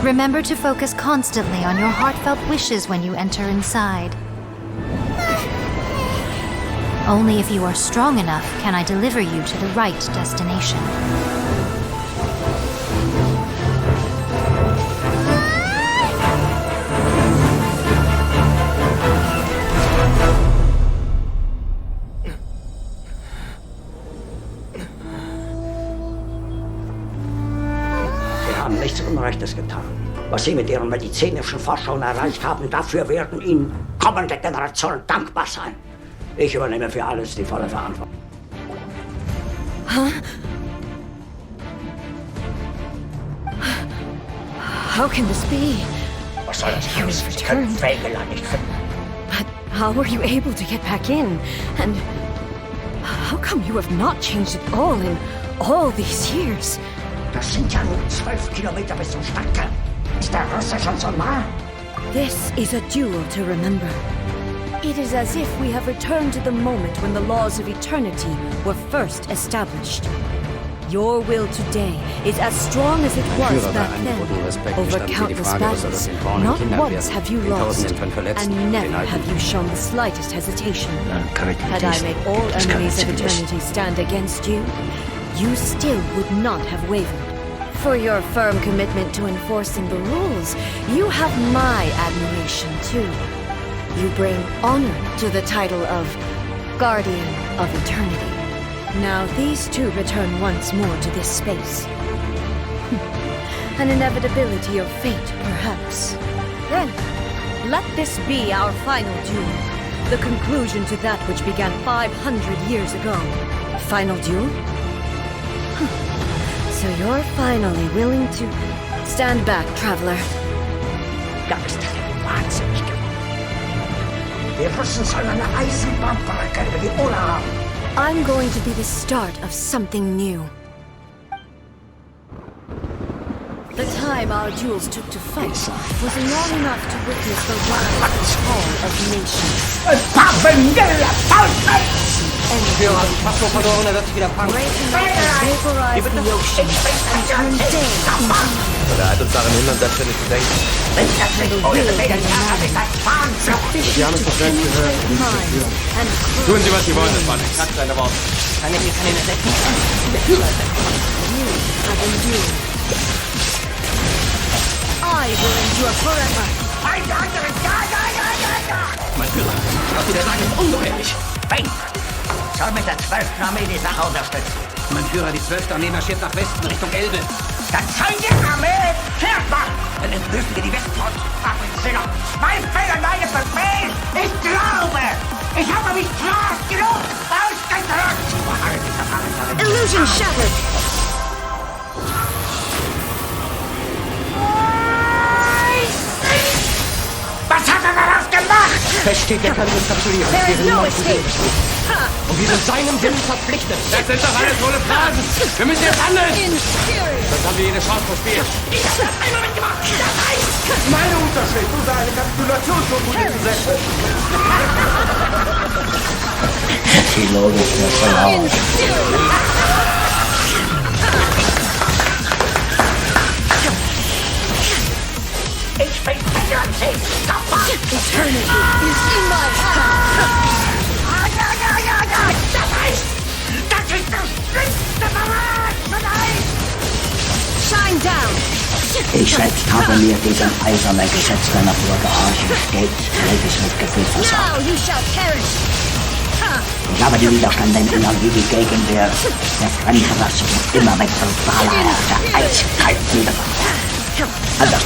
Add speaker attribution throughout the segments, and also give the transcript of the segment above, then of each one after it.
Speaker 1: Remember to focus constantly on your heartfelt wishes when you enter inside. Only if you are strong enough can I deliver you to the right destination.
Speaker 2: Nichts Unrechtes getan. Was Sie mit Ihren medizinischen Forschungen erreicht haben, dafür werden Ihnen kommende Generationen dankbar sein. Ich übernehme für alles die volle Verantwortung.
Speaker 3: Huh? How can this be?
Speaker 2: Was soll das heißen? Sie können Wegeler nicht finden.
Speaker 3: But how were you able to get back in? And how come you have not changed at all in all these years?
Speaker 2: Das sind ja nur 12 Kilometer bis zum Stadtkern. Ist der Russe schon so nah?
Speaker 3: This is a duel to remember. It is as if we have returned to the moment when the laws of eternity were first established. Your will today is as strong as it was back then. Over countless battles, not once have you lost, and never have you shown the slightest hesitation. Had I made all enemies of eternity stand against you, you still would not have wavered. For your firm commitment to enforcing the rules, you have my admiration too. You bring honor to the title of Guardian of Eternity. Now these two return once more to this space. An inevitability of fate, perhaps. Then, let this be our final duel. The conclusion to that which began 500 years ago. Final duel? So you're finally willing to stand back, traveler.
Speaker 2: Das ist wahnsinnig geworden. Wir müssen so eine Eisenbahnbrücke über die Oder haben.
Speaker 3: I'm going to be the start of something new. The time our duels took to fight was long enough to witness the rise and fall of nations.
Speaker 4: Führer, fast so verloren, er wird sich wieder fangen.
Speaker 3: Vaporize the ocean and turn day into night.
Speaker 5: Er hat uns daran hindern, selbstständig zu denken.
Speaker 3: The will that man sufficient to penetrate minds and
Speaker 5: Tun Sie, was Sie wollen, das war nicht Kack seine Worte.
Speaker 4: Kann ich kann ihn entdecken?
Speaker 3: you have endured. I will endure forever.
Speaker 4: Mein Führer, was Sie da sagen, ist ungeheuerlich.
Speaker 2: Soll mit der 12. Armee die Sache unterstützen.
Speaker 4: Mein Führer, die 12. Armee marschiert nach Westen Richtung Elbe.
Speaker 2: Dann soll die Armee kehrt machen. Dann entblößen wir die Westfront. Waffenzähler, mein Fehler, meine Befehl. Ich glaube, ich habe mich klar genug ausgedrückt.
Speaker 3: Illusion shattered.
Speaker 2: Was hat er daraus gemacht?
Speaker 4: Feststeht, der kann uns kapitulieren.
Speaker 3: There is no escape.
Speaker 4: Und wir sind seinem Willen verpflichtet.
Speaker 5: Das sind doch alles ohne Phrasen. Wir müssen jetzt handeln.
Speaker 3: Inferior.
Speaker 5: Sonst haben wir jede Chance verspielt.
Speaker 2: Ich habe das einmal mitgemacht. Das reicht.
Speaker 5: Meine Unterschrift unter eine Kapitulationsdokument zu setzen.
Speaker 2: Die Logik ist schon aus. Ich bin Transient.
Speaker 3: Eternity is in my hand.
Speaker 2: Das heißt, das ist das letzte Verrat von euch.
Speaker 3: Shine down.
Speaker 6: Ich selbst habe mir diesem eisernen Gesetz der Natur gehorchen, stets reges Mitgefühl versagt.
Speaker 3: Now you shall perish.
Speaker 6: Ich habe die widerstandende Energie, die Gegenwehr der Fremdverlassung immer wechselnd prahlerhafter Eisigkeit niedergebracht. Anders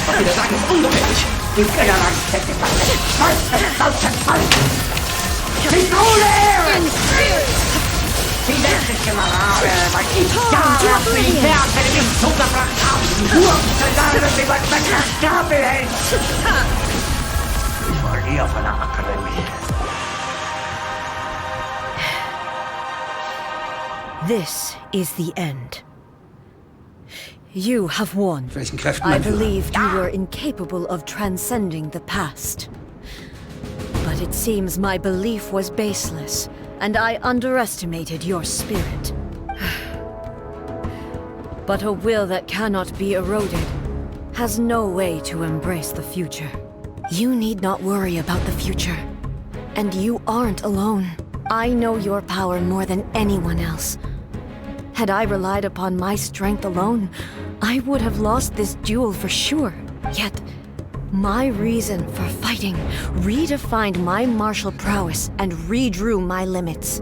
Speaker 4: Was Sie da sagen, ist ungeheuerlich.
Speaker 2: Die Generalität ist das größte Volk. Die Kohle! Die letzte Kamerade, weil ich Jahre auf Militärfälle im Zug gebracht habe. Nur zu lernen, wie man das Stapel hält. Ich war hier von der Akademie.
Speaker 3: This is the end. You have won.
Speaker 4: Welchen Kräften,
Speaker 3: I
Speaker 4: mein Führer?
Speaker 3: believed you were incapable of transcending the past. But it seems my belief was baseless, and I underestimated your spirit. But a will that cannot be eroded has no way to embrace the future. You need not worry about the future. And you aren't alone. I know your power more than anyone else. Had I relied upon my strength alone, I would have lost this duel for sure. Yet, my reason for fighting redefined my martial prowess and redrew my limits.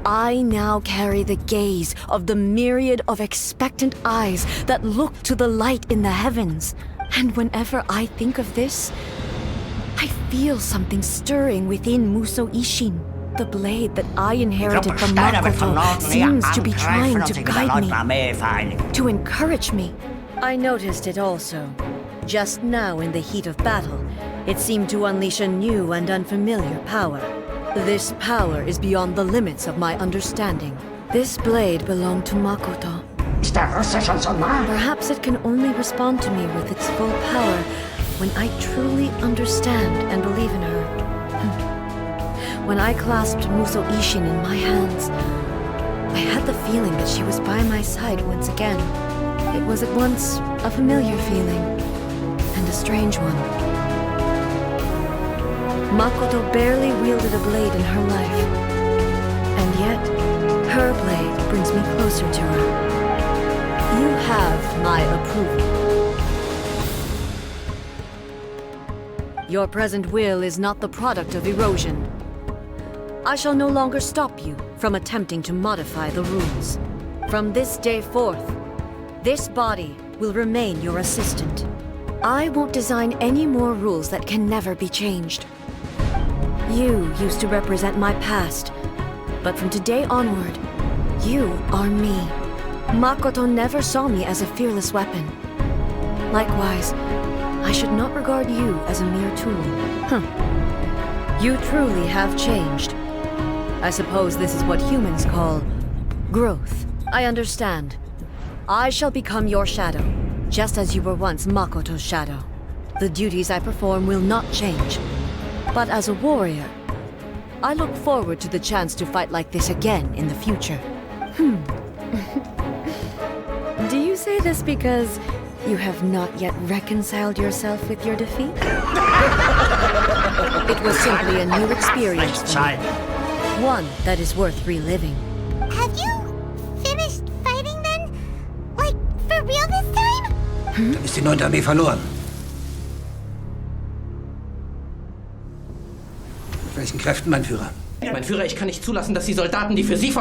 Speaker 3: I now carry the gaze of the myriad of expectant eyes that look to the light in the heavens. And whenever I think of this, I feel something stirring within Musou Ishin. The blade that I inherited from Makoto seems to be trying to guide me, to encourage me. I noticed it also. Just now in the heat of battle, it seemed to unleash a new and unfamiliar power. This power is beyond the limits of my understanding. This blade belonged to Makoto. Perhaps it can only respond to me with its full power when I truly understand and believe in her. When I clasped Musou Ishin in my hands, I had the feeling that she was by my side once again. It was at once a familiar feeling and a strange one. Makoto barely wielded a blade in her life, and yet her blade brings me closer to her. You have my approval. Your present will is not the product of erosion. I shall no longer stop you from attempting to modify the rules. From this day forth, this body will remain your assistant. I won't design any more rules that can never be changed. You used to represent my past, but from today onward, you are me. Makoto never saw me as a fearless weapon. Likewise, I should not regard you as a mere tool. You truly have changed. I suppose this is what humans call growth. I understand. I shall become your shadow, just as you were once Makoto's shadow. The duties I perform will not change. But as a warrior, I look forward to the chance to fight like this again in the future. Do you say this because you have not yet reconciled yourself with your defeat? It was simply a new experience for me. One that is worth reliving.
Speaker 7: Have you finished fighting then? Like, for real this time?
Speaker 4: Dann ist die 9. Armee verloren. Mit welchen Kräften, mein Führer?
Speaker 8: Mein Führer, ich kann nicht zulassen, dass die Soldaten, die für Sie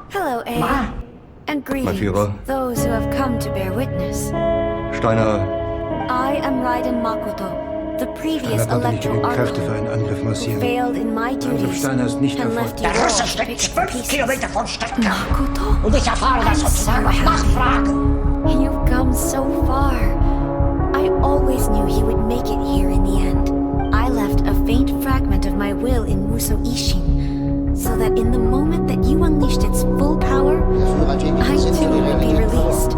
Speaker 3: Hello, A. And greetings,
Speaker 9: Führer.
Speaker 3: those who have come to bear witness.
Speaker 9: Steiner,
Speaker 3: I am Raiden Makoto, the previous
Speaker 10: Steiner konnte nicht
Speaker 3: Electro
Speaker 10: genügend Kräfte
Speaker 3: Archon,
Speaker 10: für einen Angriff
Speaker 3: who
Speaker 10: massieren.
Speaker 3: failed in my
Speaker 10: Der Angriff
Speaker 3: duties
Speaker 10: Steiner ist nicht
Speaker 3: and
Speaker 10: erfolgt.
Speaker 3: left you
Speaker 6: Der Russe
Speaker 3: all to
Speaker 6: steht
Speaker 3: pick up
Speaker 6: 5
Speaker 3: pieces.
Speaker 6: Kilometer von Stuttgart.
Speaker 3: Makoto?
Speaker 6: Und ich erfahre das sozusagen auf Nachfrage.
Speaker 3: You've come so far. I always knew you would make it here in the end. I left a faint fragment of my will in Musou Ishin, so that in the moment that you unleashed its full power, I too would be released.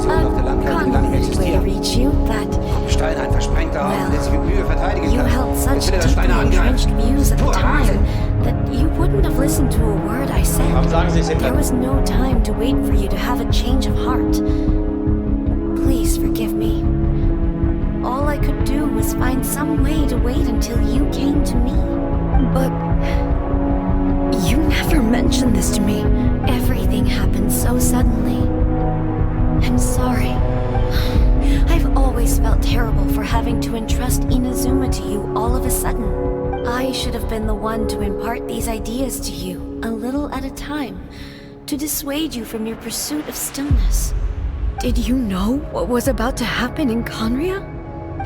Speaker 3: A convoluted way to reach you, but
Speaker 4: Stein, ein versprengter Haufen, der sich mit Mühe verteidigen
Speaker 3: you
Speaker 4: kann.
Speaker 3: held such
Speaker 4: Jetzt will er das
Speaker 3: deeply
Speaker 4: Steiner
Speaker 3: entrenched
Speaker 4: angreifen.
Speaker 3: views at the time that you wouldn't have listened to a word I said. There was no time to wait for you to have a change of heart. Please forgive me. All I could do was find some way to wait until you came to me. But you never mentioned this to me. Everything happened so suddenly. I'm sorry. I've always felt terrible for having to entrust Inazuma to you all of a sudden. I should have been the one to impart these ideas to you, a little at a time, to dissuade you from your pursuit of stillness. Did you know what was about to happen in Conria?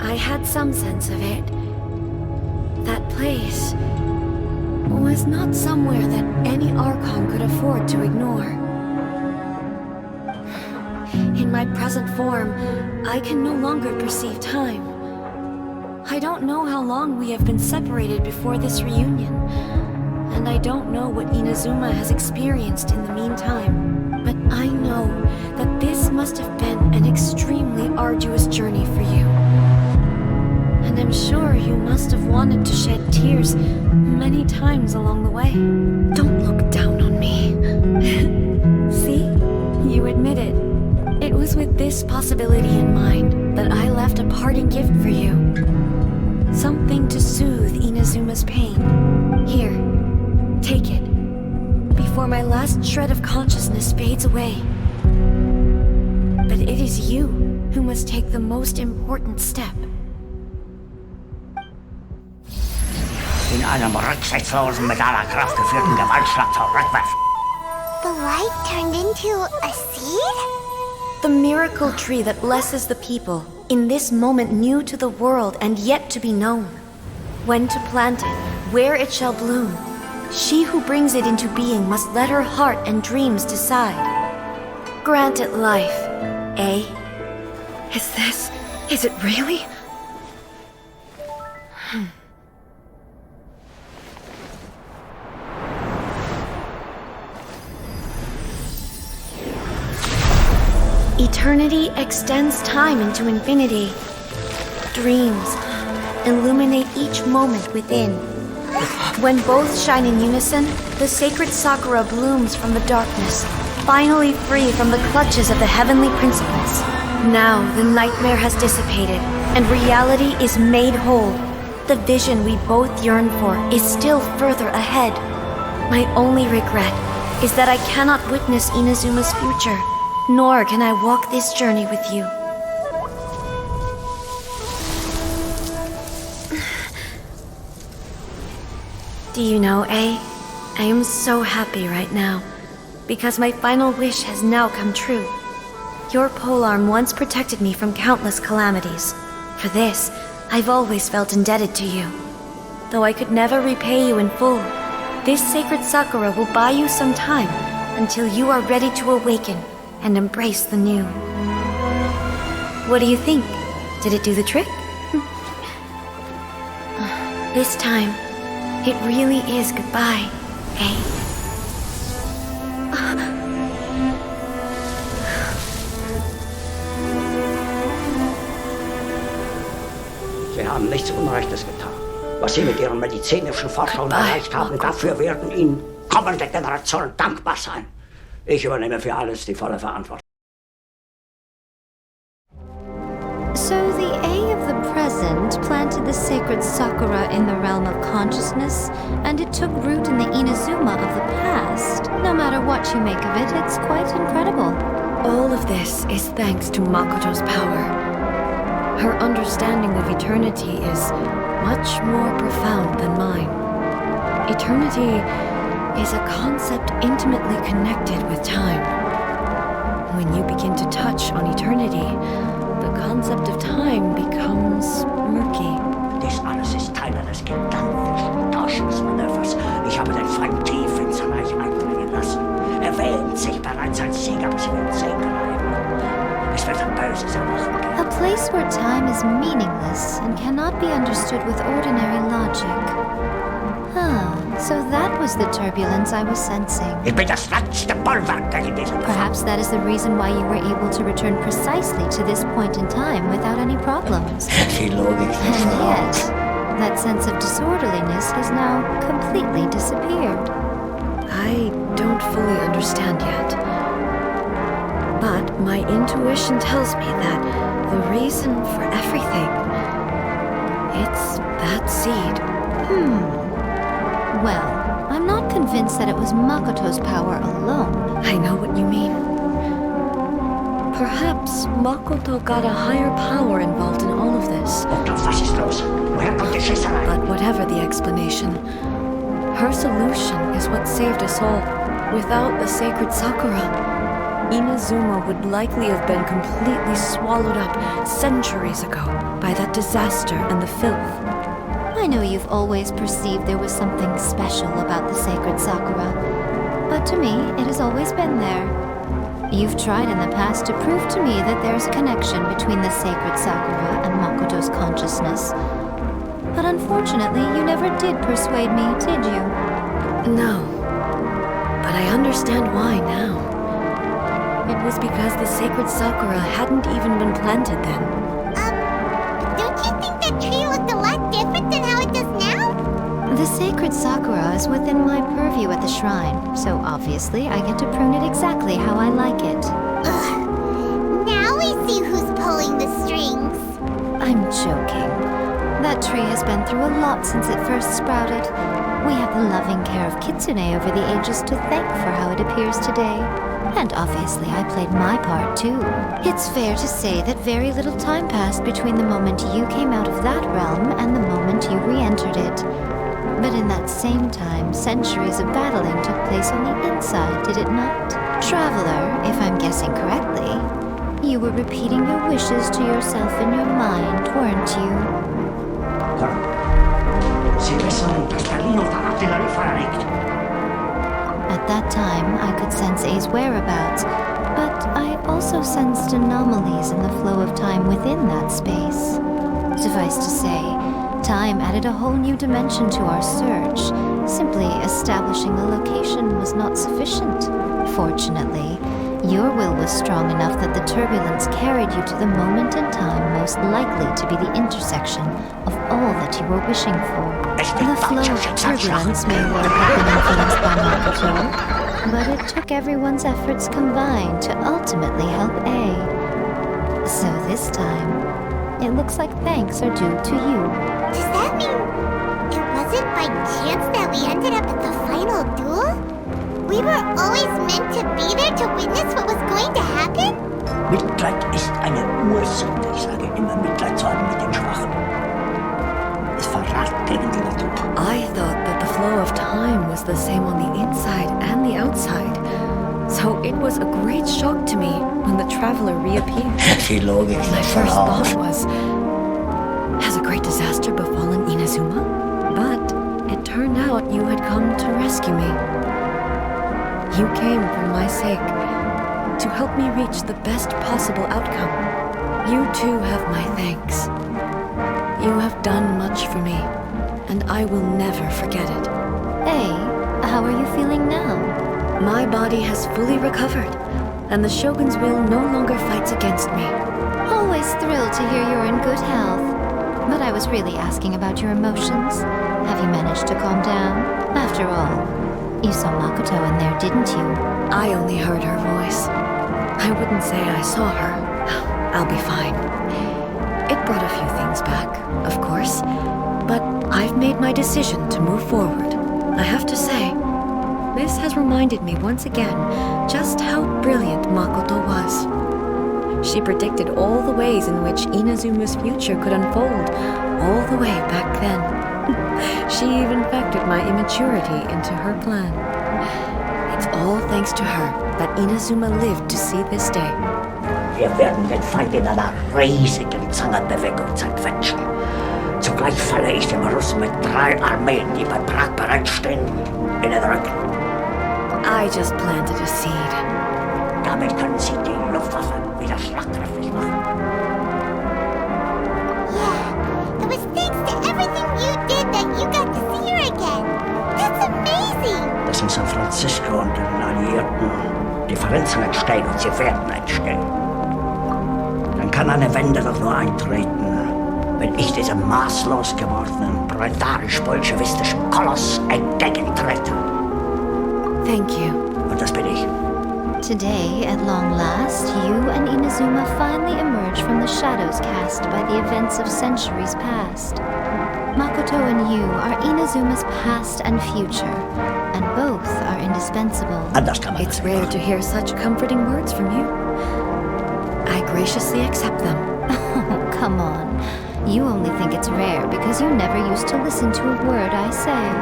Speaker 3: I had some sense of it. That place was not somewhere that any Archon could afford to ignore. In my present form, I can no longer perceive time. I don't know how long we have been separated before this reunion, and I don't know what Inazuma has experienced in the meantime. But I know that this must have been an extremely arduous journey for you. And I'm sure you must have wanted to shed tears many times along the way. Don't look down on me. this possibility in mind that I left a parting gift for you. Something to soothe Inazuma's pain. Here, take it, before my last shred of consciousness fades away. But it is you who must take the most important step.
Speaker 6: In einem rücksichtslosen, mit aller Kraft geführten Gewaltschlag zurückwerfen.
Speaker 7: The light turned into a seed?
Speaker 3: The miracle tree that blesses the people, in this moment new to the world and yet to be known. When to plant it, where it shall bloom. She who brings it into being must let her heart and dreams decide. Grant it life, eh? Is it really? Eternity extends time into infinity. Dreams illuminate each moment within. When both shine in unison, the sacred Sakura blooms from the darkness, finally free from the clutches of the heavenly principles. Now the nightmare has dissipated, and reality is made whole. The vision we both yearn for is still further ahead. My only regret is that I cannot witness Inazuma's future, nor can I walk this journey with you. Do you know, I am so happy right now, because my final wish has now come true. Your polearm once protected me from countless calamities. For this, I've always felt indebted to you. Though I could never repay you in full, this sacred Sakura will buy you some time until you are ready to awaken and embrace the new. What do you think? Did it do the trick? This time, it really is goodbye, eh?
Speaker 6: Sie haben nichts Unrechtes getan. Was Sie mit Ihren medizinischen Forschungen erreicht haben, dafür werden Ihnen kommende Generationen dankbar sein. Ich übernehme für alles die volle Verantwortung.
Speaker 1: So the A of the present planted the sacred Sakura in the realm of consciousness, and it took root in the Inazuma of the past. No matter what you make of it, it's quite incredible.
Speaker 3: All of this is thanks to Makoto's power. Her understanding of eternity is much more profound than mine. Eternity is a concept intimately connected with time. When you begin to touch on eternity, the concept of time becomes murky.
Speaker 6: Dies alles ist Teil eines gigantischen Täuschungsmanövers. Ich habe den Feind tief ins Reich eindringen lassen. Er wähnt sich bereits als Sieger, bis wir uns sehen können. Es wird ein böses Erwachen geben.
Speaker 1: A place where time is meaningless and cannot be understood with ordinary logic. So that was the turbulence I was sensing.
Speaker 6: Ich bin das letzte Bollwerk gegen diesen Befehl.
Speaker 1: Perhaps that is the reason why you were able to return precisely to this point in time without any problems.
Speaker 6: Die Logik
Speaker 1: And
Speaker 6: ist
Speaker 1: yet, that sense of disorderliness has now completely disappeared.
Speaker 3: I don't fully understand yet. But my intuition tells me that the reason for everything, it's that seed.
Speaker 1: Well, I'm not convinced that it was Makoto's power alone.
Speaker 3: I know what you mean. Perhaps Makoto got a higher power involved in all of this.
Speaker 6: Was ist los? Woher kommt die Schießerei?
Speaker 3: But whatever the explanation, her solution is what saved us all. Without the sacred Sakura, Inazuma would likely have been completely swallowed up centuries ago by that disaster and the filth.
Speaker 1: I know you've always perceived there was something special about the sacred Sakura, but to me, it has always been there. You've tried in the past to prove to me that there's a connection between the sacred Sakura and Makoto's consciousness. But unfortunately, you never did persuade me, did you?
Speaker 3: No. But I understand why now. It was because the sacred Sakura hadn't even been planted then.
Speaker 7: Don't you think that tree looked a lot different than how it does now?
Speaker 1: The sacred Sakura is within my purview at the shrine, so obviously I get to prune it exactly how I like it.
Speaker 7: Now we
Speaker 1: I'm joking. That tree has been through a lot since it first sprouted. We have the loving care of Kitsune over the ages to thank for how it appears today. And obviously I played my part too. It's fair to say that very little time passed between the moment you came out of that realm and the moment you re-entered it. But in that same time, centuries of battling took place on the inside, did it not? Traveler, if I'm guessing correctly, you were repeating your wishes to yourself in your mind, weren't you? At that time, I could sense A's whereabouts, but I also sensed anomalies in the flow of time within that space. Suffice to say, time added a whole new dimension to our search. Simply establishing a location was not sufficient. Fortunately, your will was strong enough that the turbulence carried you to the moment in time most likely to be the intersection of all that you were wishing for. The flow of turbulence may well have been influenced by Makoto, but it took everyone's efforts combined to ultimately help A. So this time, it looks like thanks are due to you.
Speaker 7: Does that mean it wasn't by chance that we ended up at the final duel? We were always meant to be there to witness what was going to happen?
Speaker 6: Mitleid ist eine Ursache. Ich sage immer, Mitleid zu haben mit den Schwachen. Es verrat gegen die Natur.
Speaker 3: I thought that the flow of time was the same on the inside and the outside. So it was a great shock to me when the traveler reappeared.
Speaker 6: Die Logik
Speaker 3: My first thought was, has a great disaster befallen Inazuma? But it turned out you had come to rescue me. You came for my sake, to help me reach the best possible outcome. You too have my thanks. You have done much for me, and I will never forget it.
Speaker 1: Hey, how are you feeling now?
Speaker 3: My body has fully recovered, and the Shogun's will no longer fights against me.
Speaker 1: Always thrilled to hear you're in good health. But I was really asking about your emotions. Have you managed to calm down? After all, you saw Makoto in there, didn't you?
Speaker 3: I only heard her voice. I wouldn't say I saw her. I'll be fine. It brought a few things back, of course, but I've made my decision to move forward. I have to say, this has reminded me once again just how brilliant Makoto was. She predicted all the ways in which Inazuma's future could unfold, all the way back then. She even factored my immaturity into her plan. It's all thanks to her that Inazuma lived to see this day.
Speaker 6: Wir werden den Feind in einer riesigen Zangenbewegung zerquetschen. Zugleich falle ich dem Russen mit 3 Armeen, die bei Prag bereitstehen, in den Rücken.
Speaker 3: I just planted a seed.
Speaker 6: Damit können Sie die Luftwaffe wieder schlagkräftig machen.
Speaker 7: Yeah, it was thanks to everything you did that you got to see her again. That's amazing!
Speaker 6: Dass in San Francisco und den Alliierten Differenzen entstehen und sie werden entstehen. Dann kann eine Wende doch nur eintreten, wenn ich diesem maßlos gewordenen, proletarisch-bolschewistischen Koloss entgegentrete.
Speaker 3: Thank you.
Speaker 6: Und das bin ich.
Speaker 1: Today, at long last, you and Inazuma finally emerge from the shadows cast by the events of centuries past. Makoto and you are Inazuma's past and future, and both are indispensable.
Speaker 6: Anders kann man
Speaker 3: It's
Speaker 6: das
Speaker 3: rare
Speaker 6: nicht
Speaker 3: to hear such comforting words from you. I graciously accept them.
Speaker 1: Oh, come on. You only think it's rare because you never used to listen to a word I say.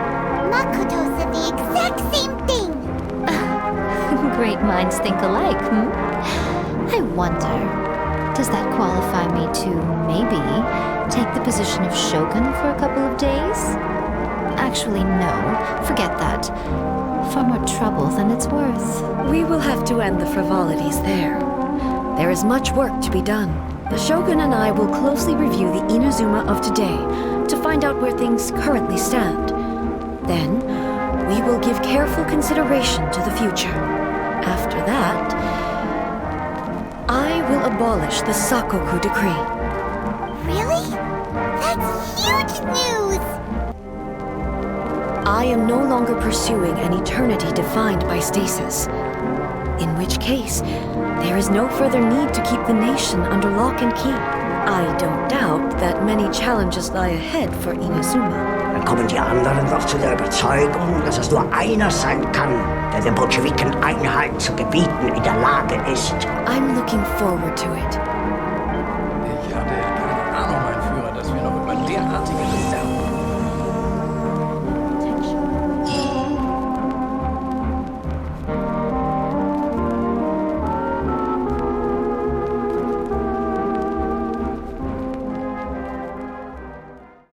Speaker 7: Makoto said the exact same thing!
Speaker 1: Great minds think alike, hmm? I wonder, does that qualify me to, maybe, take the position of Shogun for a couple of days? Actually, no. Forget that. Far more trouble than it's worth.
Speaker 3: We will have to end the frivolities there. There is much work to be done. The Shogun and I will closely review the Inazuma of today to find out where things currently stand. Then, we will give careful consideration to the future. After that, I will abolish the Sakoku decree.
Speaker 7: Really? That's huge news!
Speaker 3: I am no longer pursuing an eternity defined by stasis. In which case, there is no further need to keep the nation under lock and key. I don't doubt that many challenges lie ahead for Inazuma.
Speaker 6: Dann kommen die anderen doch zu der Überzeugung, dass es nur einer sein kann, der den Bolschewiken Einhalt zu gebieten in der Lage ist.
Speaker 3: I'm looking forward to it.